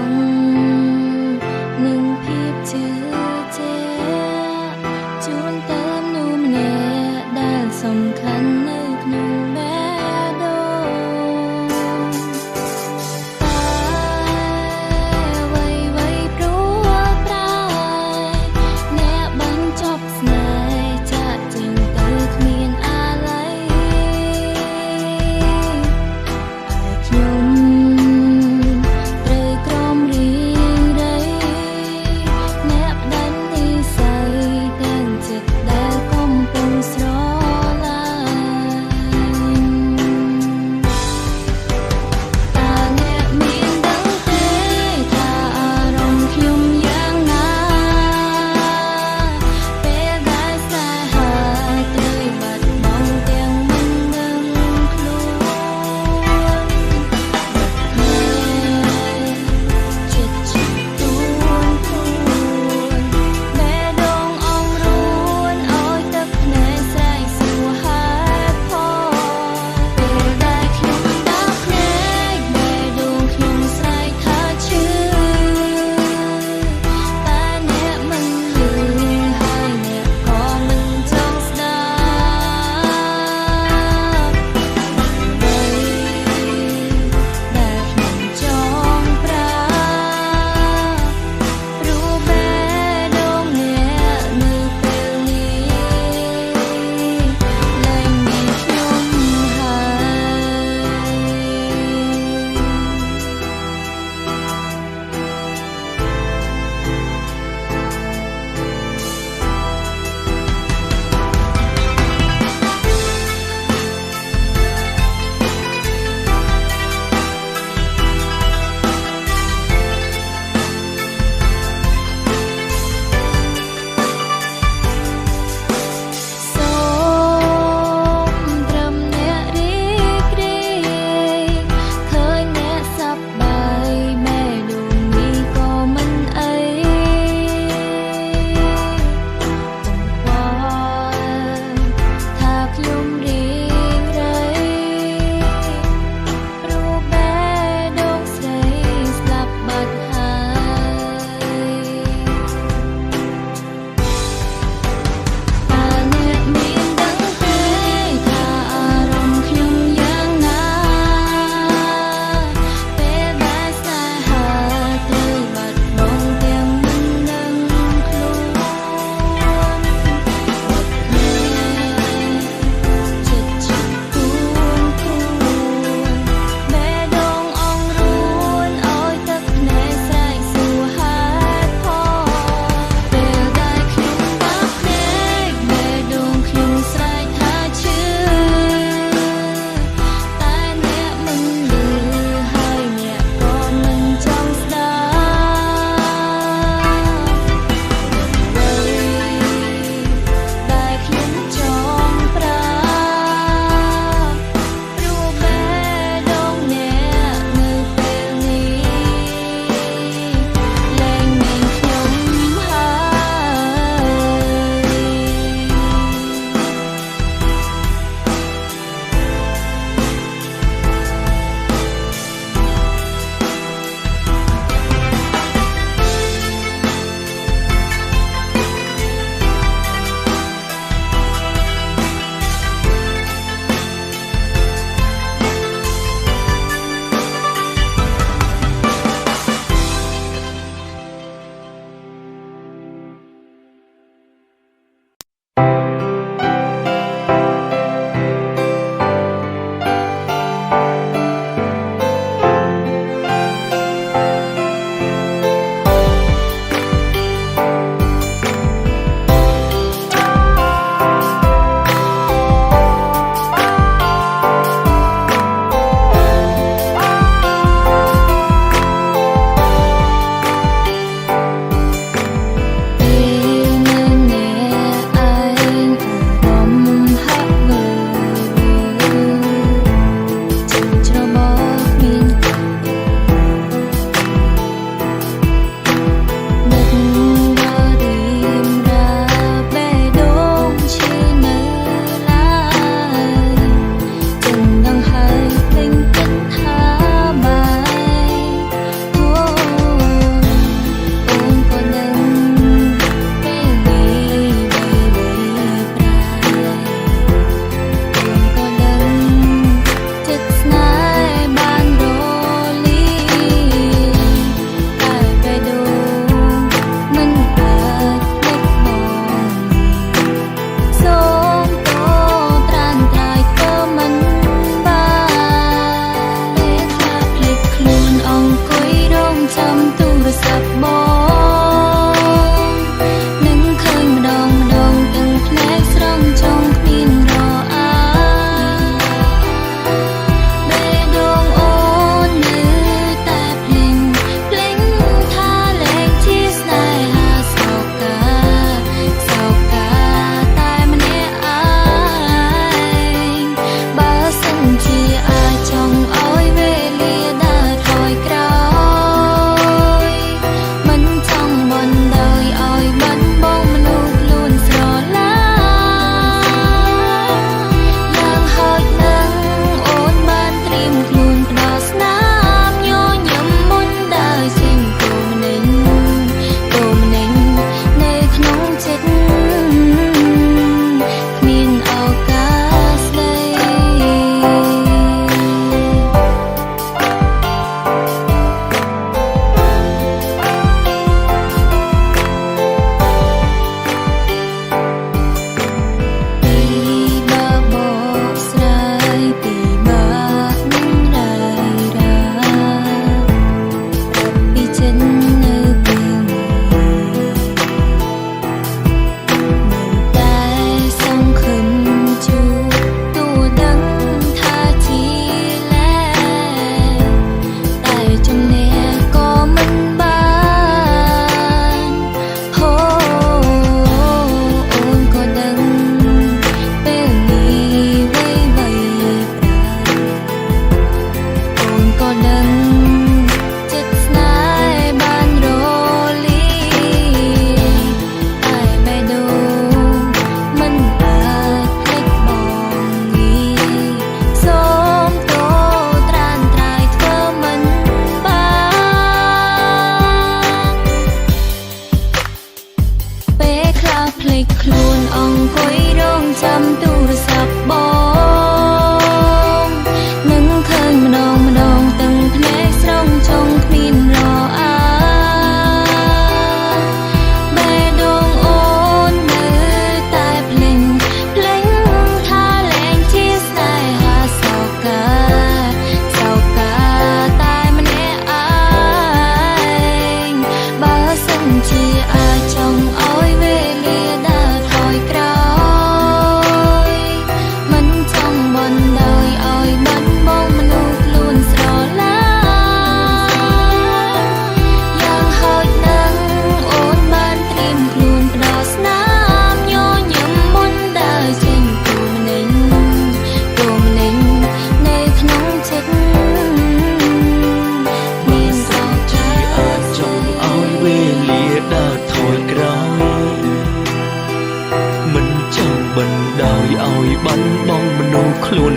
ងនឹងភាពជឿជាក់ជូនទៅមនុស្សម្នាក់ដែលសំខាន់នៅក្នុងបេះដូងតែអ្វីៗព្រោះប្រែអ្នកបញ្ចប់ស្នេហ៍ចាក់ចេញទៅគ្មានអាល័យខ្ញុំត្រូវក្រំរៀងរៃ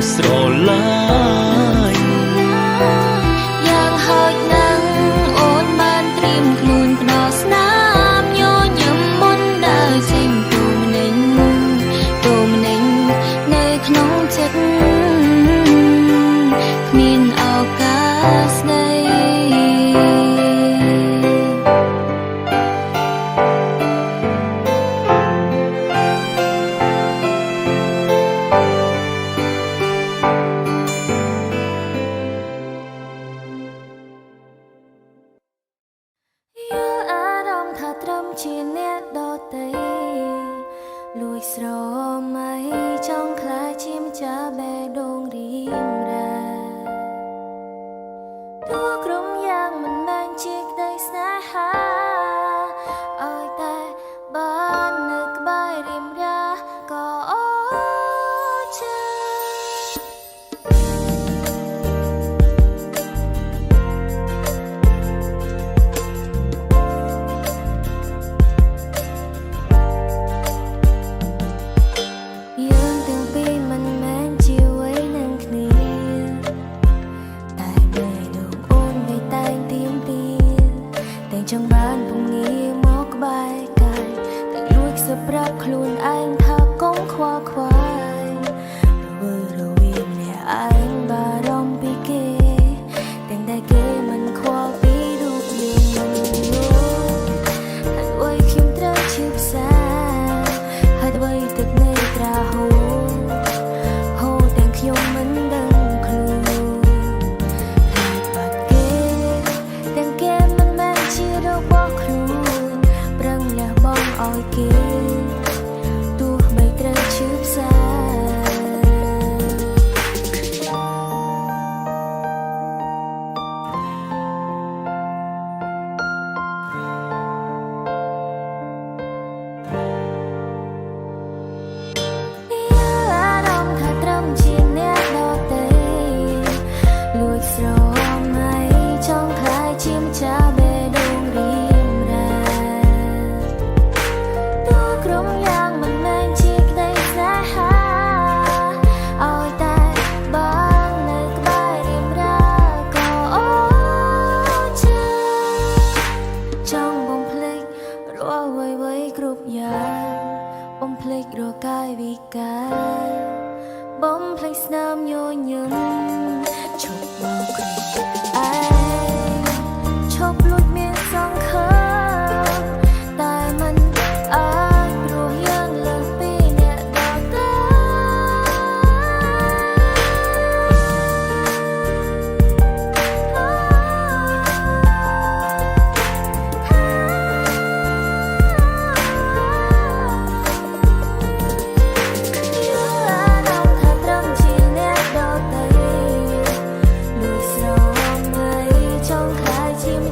ស្រឡាញ់យ៉ាងហោចណាស់អូនបានត្រៀមខ្លួនផ្ដោស្នាមញញឹមមុនដើរចេញទូម្នេញនៅក្នុងចិត្តគ្មានឱកាសស្ដីថាត្រឹមជាអ្នកដទៃលួចស្រមៃចង់ខ្លាចជាម្ចាស់បេះដូងរៀមរ៉ាទោះក្រុមយ៉ាងមិនមែនជាក្តីស្នេហាឲ្យតែបាននៅក្បែររៀមរ៉ាក៏អូចាចង់បានពងងារមកក្បែរកាយតែលួចសប្រាប់ខ្លួនឯងថាកុំខ្វល់ខ្វាយរវើរវាម្នាក់ឯងបារម្ភពីគេទាំងតែគេមិនខ្វល់ពីរូបយើងហើយអ្វីខ្ញុំត្រូវឈឺផ្សាហើយអ្វីទឹកនៃត្រាហូរទាំងខ្ញុំមិនដឹងរបស់ខ្លួនប្រឹងលះបង់ឲ្យគេទោះបីត្រូវឈឺផ្សាអារម្មណ៍ថាត្រឹមជាអ្នកដទៃលួចស្រមៃចង់ខ្លាចជាម្ចាស់គ្រប់យ៉ាងបំភ្លេចរកាយវិការបំភ្លេចស្នាមញញឹមឈប់មកខ្លួនឯងឈប់លួចមានសង្ឃឹមតែមិនអាចព្រោះយ៉ាងលើសពីអ្នកដទៃ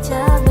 Jump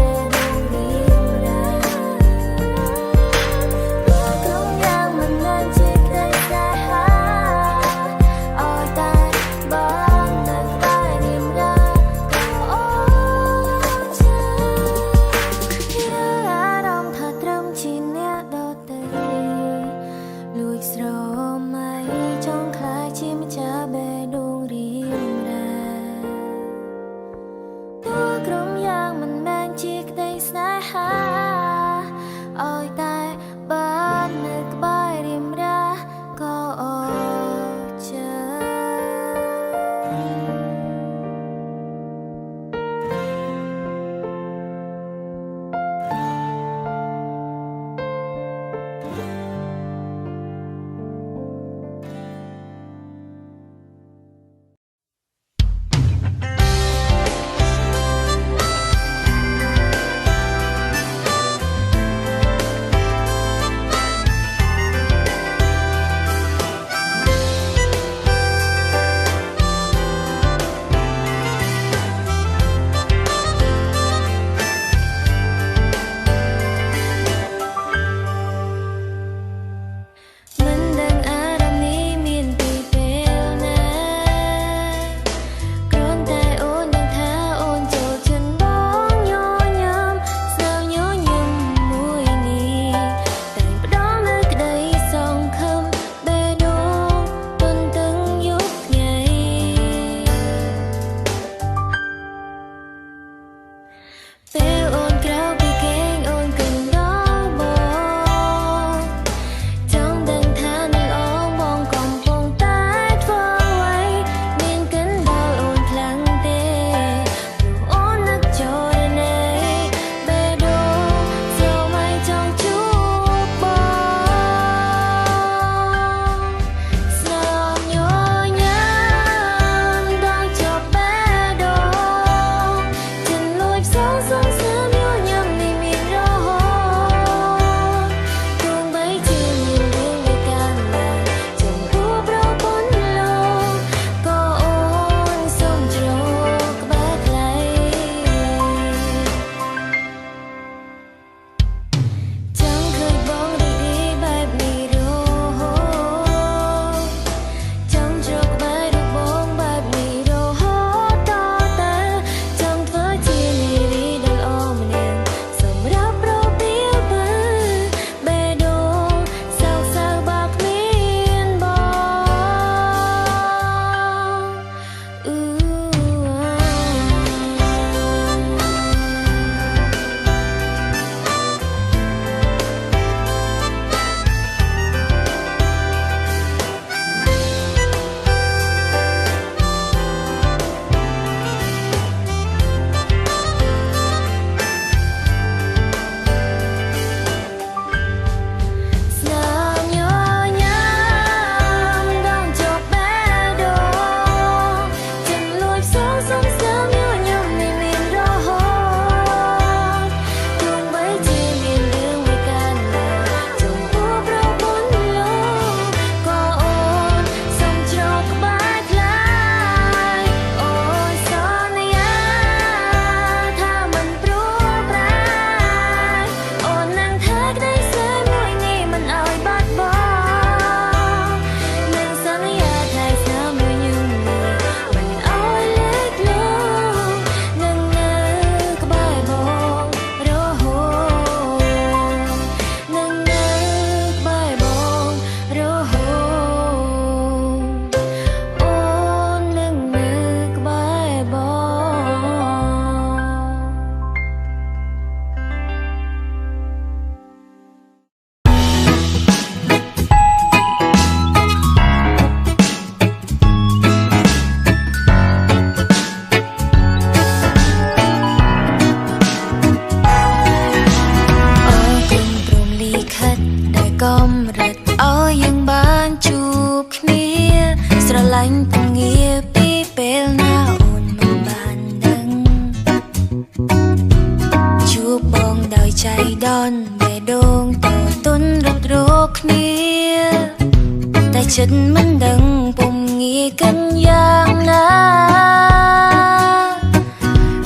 ចិត្តមិនដឹងពុំងាយកិនយ៉ាងណា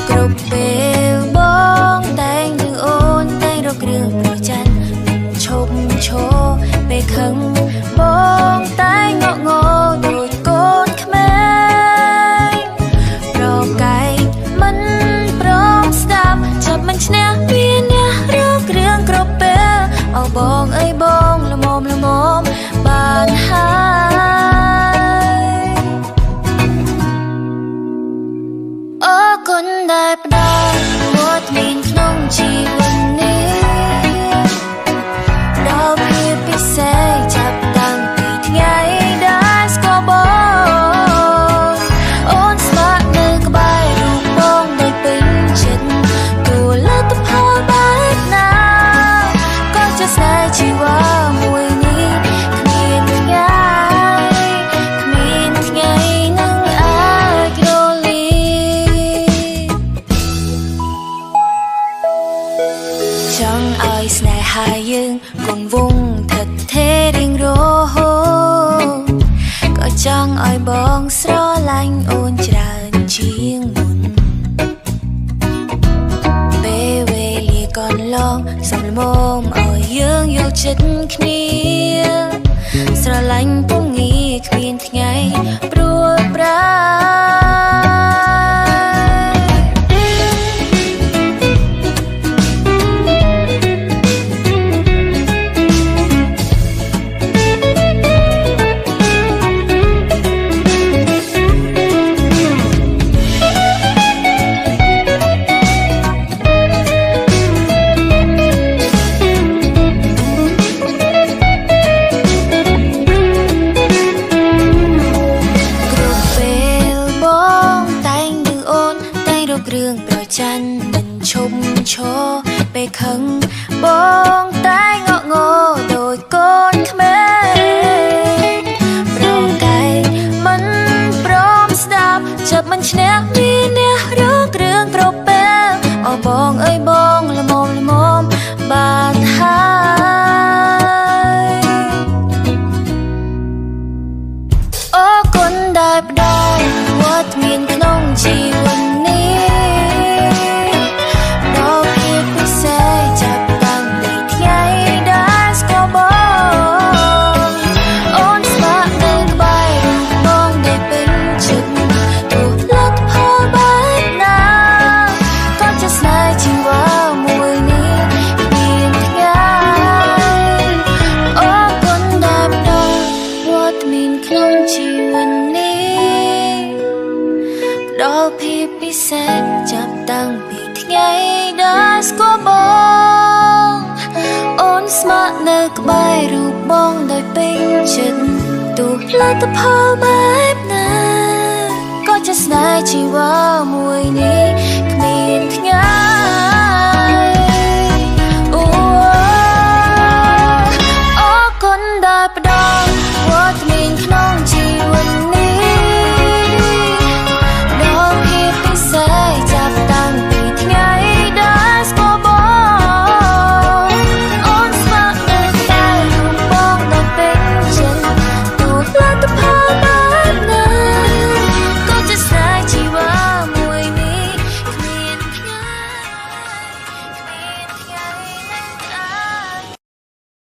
គ្រប់ពេលបងតែងនឹងអូនតែងរកគ្រឿងប្រច័ណ្ឌឈប់ឈរពេលខឹងបងតែងងក់ងដូចកូនក្មេងប្រកែកមិនព្រមស្ដាប់ចាប់មិនឈ្នះមានអ្នករកគ្រឿងគ្រប់ពេលអោបងអើយបងល្មមបានហើយអរគុណដែលផ្ដល់វត្តមានក្នុងជីវិតនេះដល់ភាពពិសេសចាប់តាំងពីថ្ងៃដែលស្គាល់បងអូនស្មាក់នៅក្បែររូបបងដោយពេញចិត្តទូលទ្ធផលបែបណាក៏ជាស្នេហ៍ជីវ៉ាមួយស្នេហាយើងគង់វង្សថិតថេររៀងរហូតក៏ចង់ឲ្យបងស្រឡាញ់អូនច្រើនជាងមុនពេលវេលាកន្លងសំលមឲ្យយើងយល់ចិត្តគ្នាស្រឡាញ់ពុំងាយគ្មានថ្ងៃព្រួតប្រា ពេលខឹងបងតែងក់ងដូចកូនក្មេងប្រងតែមិនព្រមស្ដាប់ចាប់មិនឈ្នះមានអ្នករកគ្រឿងប្រពេលអូបងអើយបងល្មមបានហើយអូគុណដែលផ្ដល់វត្តមានក្នុងជីវិតនេះដល់ភាពពិសេសចាប់តាំងពីថ្ងៃដែលស្គាល់បងអូនស្វាក់នៅក្បែរបងដែលពេញចិត្តទោះលទ្ធផលបែបណាក៏จะស្នេហ៍ជីវ៉ាមួយនេះមានថ្ងៃអូគុណដែលផ្ដល់វត្តមានក្នុងជីវិតនេះដល់ភាពពិសេសចាប់តាំងពីថ្ងៃដែលស្គាល់បងអូនស្ម័គ្រនៅក្បែររូបបងដោយពេញចិត្តទោះលទ្ធផលបែបណាក៏จะស្នេហ៍ជីវ៉ាមួយនេះ